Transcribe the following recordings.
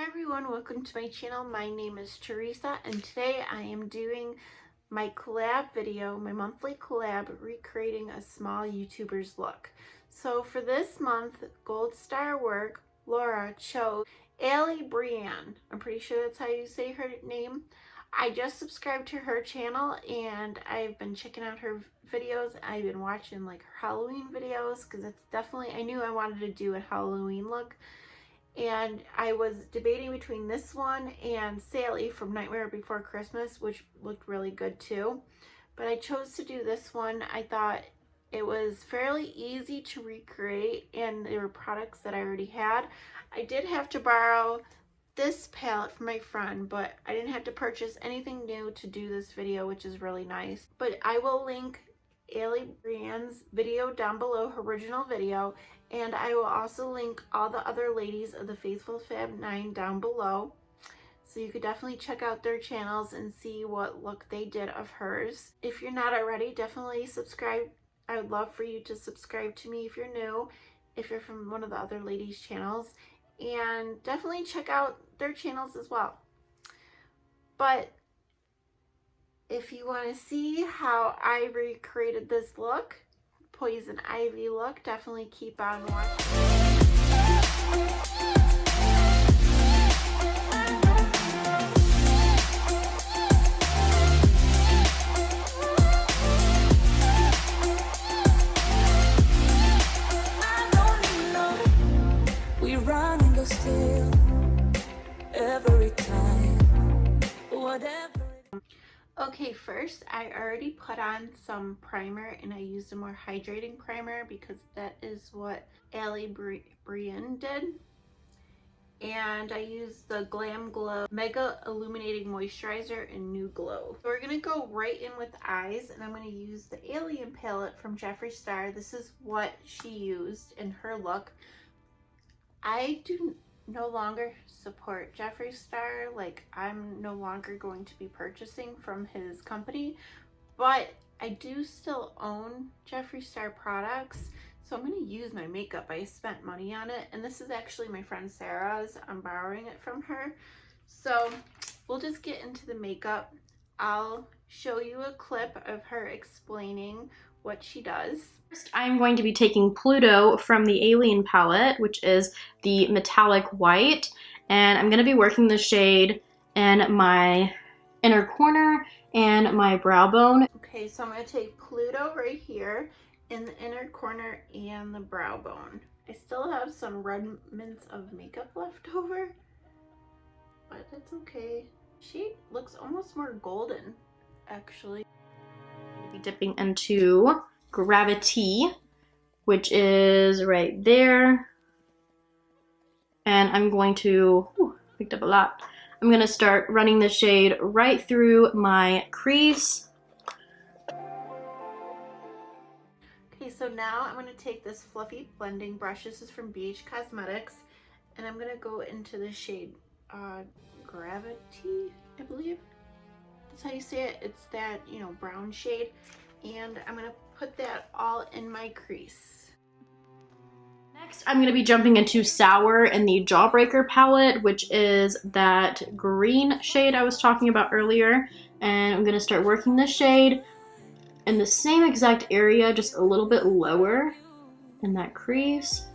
everyone, welcome to my channel. My name is Teresa and today I am doing my collab video, my monthly collab, recreating a small YouTuber's look. So for this month, Gold Star Work, Laura chose Allybrianne. I'm pretty sure that's how you say her name. I just subscribed to her channel and I've been checking out her videos. I've been watching like her Halloween videos because it's definitely, I knew I wanted to do a Halloween look. And I was debating between this one and Sally from Nightmare Before Christmas, which looked really good too. But I chose to do this one. I thought it was fairly easy to recreate and there were products that I already had. I did have to borrow this palette from my friend, but I didn't have to purchase anything new to do this video, which is really nice. But I will link Allybrianne's video down below, her original video, and I will also link all the other ladies of the Faithful Fab Nine down below. So you could definitely check out their channels and see what look they did of hers. If you're not already, definitely subscribe. I would love for you to subscribe to me if you're new, if you're from one of the other ladies' channels, and definitely check out their channels as well. But if you want to see how I recreated this look, Poison Ivy look, definitely keep on watching. We run and go still every time, whatever. Okay, first I already put on some primer and I used a more hydrating primer because that is what Allybrianne did. And I used the Glam Glow Mega Illuminating Moisturizer in New Glow. So we're going to go right in with eyes, and I'm going to use the Alien palette from Jeffree Star. This is what she used in her look. I do no longer support Jeffree Star. Like, I'm no longer going to be purchasing from his company, but I do still own Jeffree Star products, so I'm going to use my makeup. I spent money on it, and this is actually my friend Sarah's. I'm borrowing it from her. So we'll just get into the makeup. I'll show you a clip of her explaining what she does. First, I'm going to be taking Pluto from the Alien palette, which is the metallic white, and I'm going to be working the shade in my inner corner and my brow bone. Okay, so I'm going to take Pluto right here in the inner corner and the brow bone. I still have some remnants of makeup left over, but that's okay. She looks almost more golden, actually. I'll be dipping into Gravity, which is right there, and I'm going to, picked up a lot. I'm going to start running the shade right through my crease. Okay, so now I'm going to take this fluffy blending brush. This is from BH Cosmetics, and I'm going to go into the shade Gravity, I believe. That's how you say it. It's that, you know, brown shade, and I'm going to put that all in my crease. Next, I'm going to be jumping into Sour in the Jawbreaker palette, which is that green shade I was talking about earlier. And I'm going to start working the shade in the same exact area, just a little bit lower in that crease.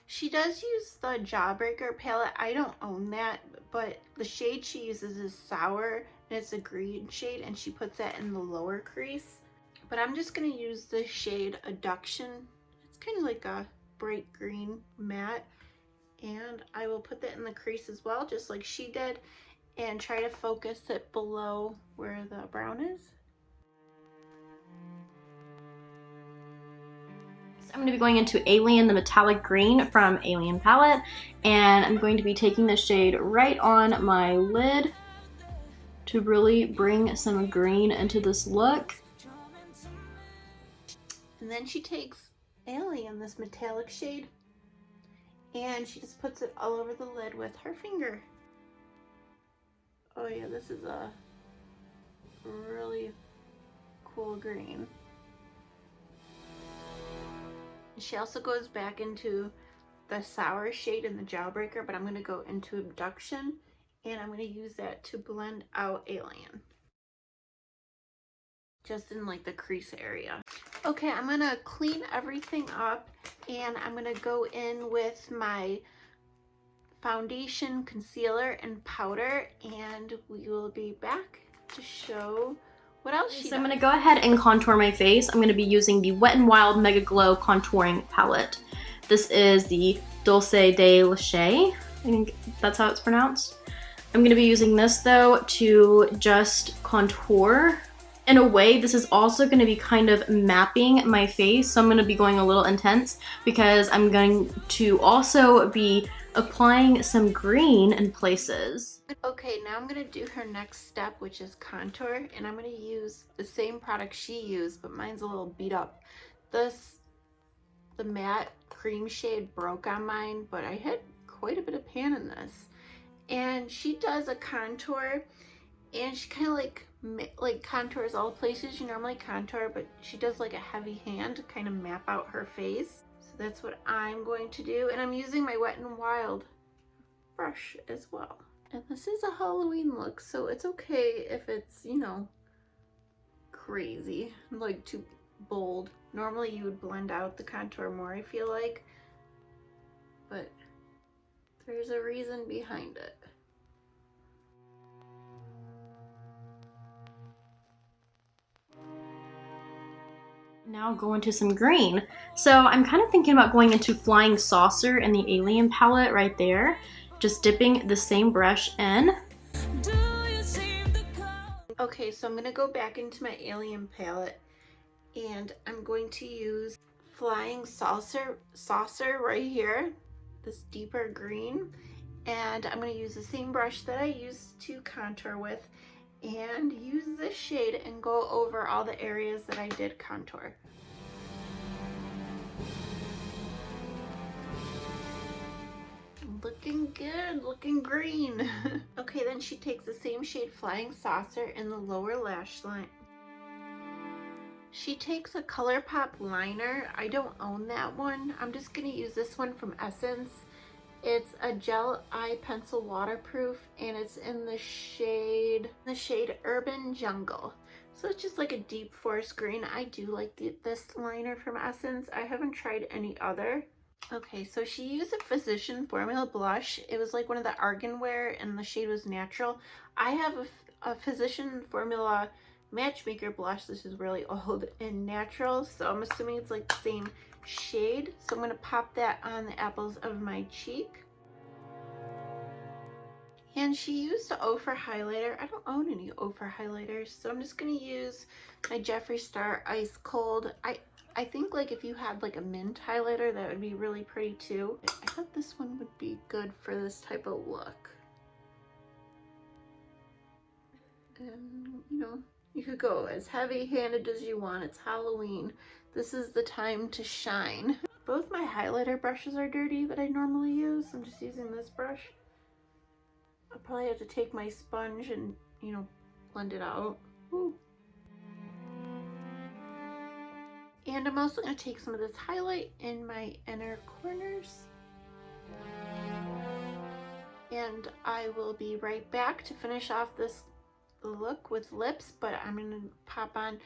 She does use the Jawbreaker palette. I don't own that, but the shade she uses is Sour, and it's a green shade, and she puts that in the lower crease. But I'm just going to use the shade Adduction. It's kind of like a bright green matte, and I will put that in the crease as well, just like she did, and try to focus it below where the brown is. I'm going to be going into Alien, the metallic green from Alien palette, and I'm going to be taking the shade right on my lid to really bring some green into this look. And then she takes Alien, this metallic shade, and she just puts it all over the lid with her finger. Oh yeah, this is a really cool green. She also goes back into the sour shade in the Jawbreaker, but I'm going to go into Abduction, and I'm going to use that to blend out Alien. Just in like the crease area. Okay, I'm going to clean everything up, and I'm going to go in with my foundation, concealer, and powder, and we will be back to show what else she does. So I'm going to go ahead and contour my face. I'm going to be using the Wet n Wild Mega Glow Contouring Palette. This is the Dulce de Leche. I think that's how it's pronounced. I'm going to be using this though to just contour. In a way, this is also going to be kind of mapping my face, so I'm going to be going a little intense because I'm going to also be applying some green in places. Okay, now I'm going to do her next step, which is contour, and I'm going to use the same product she used, but mine's a little beat up. The matte cream shade broke on mine, but I had quite a bit of pan in this. And she does a contour, and she kind of like contours all the places you normally contour, but she does like a heavy hand to kind of map out her face. So that's what I'm going to do, and I'm using my Wet n Wild brush as well. And this is a Halloween look, so it's okay if it's, you know, crazy, like too bold. Normally you would blend out the contour more, I feel like, but there's a reason behind it. Now go into some green. So I'm kind of thinking about going into Flying Saucer in the Alien palette right there. Just dipping the same brush in. Okay, so I'm going to go back into my Alien palette, and I'm going to use Flying Saucer right here, this deeper green, and I'm going to use the same brush that I used to contour with and use this shade and go over all the areas that I did contour. Looking good, looking green. Okay, then she takes the same shade Flying Saucer in the lower lash line. She takes a ColourPop liner. I don't own that one. I'm just going to use this one from Essence. It's a gel eye pencil waterproof, and it's in the shade Urban Jungle. So it's just like a deep forest green. I do like this liner from Essence. I haven't tried any other. Okay, so she used a Physician Formula blush. It was like one of the Argan Wear, and the shade was Natural. I have a Physician Formula Matchmaker blush. This is really old and Natural, so I'm assuming it's like the same shade. So I'm going to pop that on the apples of my cheek. And she used a Ophir highlighter. I don't own any Ophir highlighters, so I'm just going to use my Jeffree Star Ice Cold. I think like if you had like a mint highlighter, that would be really pretty too. I thought this one would be good for this type of look. And you know, you could go as heavy-handed as you want. It's Halloween. This is the time to shine. Both my highlighter brushes are dirty that I normally use. I'm just using this brush. I'll probably have to take my sponge and, you know, blend it out. Ooh. And I'm also going to take some of this highlight in my inner corners. And I will be right back to finish off this look with lips, but I'm going to pop on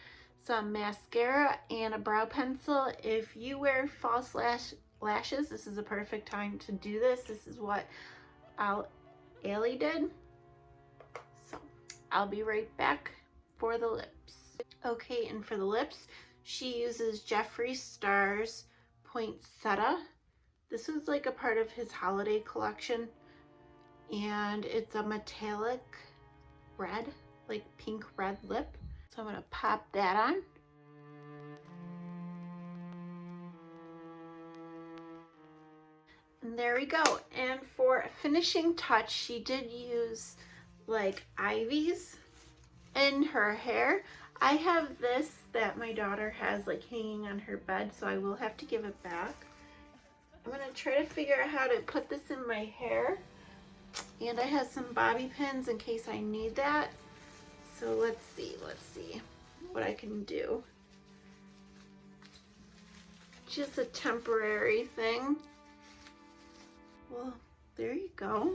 some mascara and a brow pencil. If you wear false lashes, this is a perfect time to do this. This is what Allie did. So I'll be right back for the lips. Okay, and for the lips, she uses Jeffree Star's Poinsettia. This was like a part of his holiday collection, and it's a metallic red, like pink red lip. So I'm going to pop that on. And there we go. And for a finishing touch, she did use like ivies in her hair. I have this that my daughter has like hanging on her bed, so I will have to give it back. I'm going to try to figure out how to put this in my hair. And I have some bobby pins in case I need that. So let's see what I can do. Just a temporary thing. Well, there you go.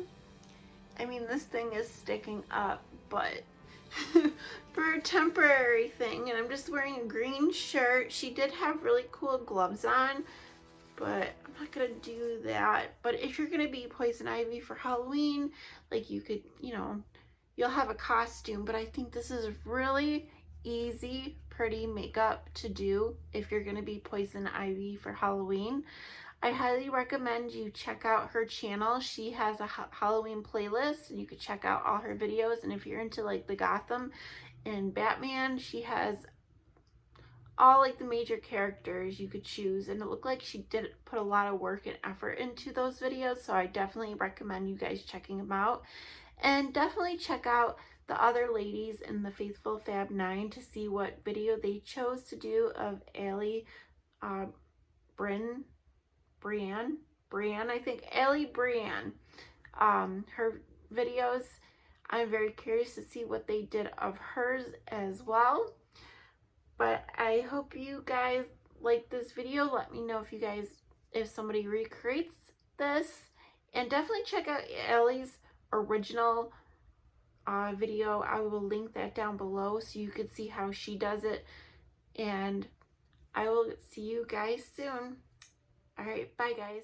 I mean, this thing is sticking up, but for a temporary thing, and I'm just wearing a green shirt. She did have really cool gloves on, but I'm not gonna do that. But if you're gonna be Poison Ivy for Halloween, like you could, you know, you'll have a costume, but I think this is really easy, pretty makeup to do if you're gonna be Poison Ivy for Halloween. I highly recommend you check out her channel. She has a Halloween playlist and you could check out all her videos. And if you're into like the Gotham and Batman, she has all like the major characters you could choose, and it looked like she did put a lot of work and effort into those videos, so I definitely recommend you guys checking them out. And definitely check out the other ladies in the Faithful Fab Nine to see what video they chose to do of Brianne, I think, Allybrianne. Her videos, I'm very curious to see what they did of hers as well. But I hope you guys like this video. Let me know if somebody recreates this. And definitely check out Ally's original video. I will link that down below so you can see how she does it. And I will see you guys soon. All right, bye guys.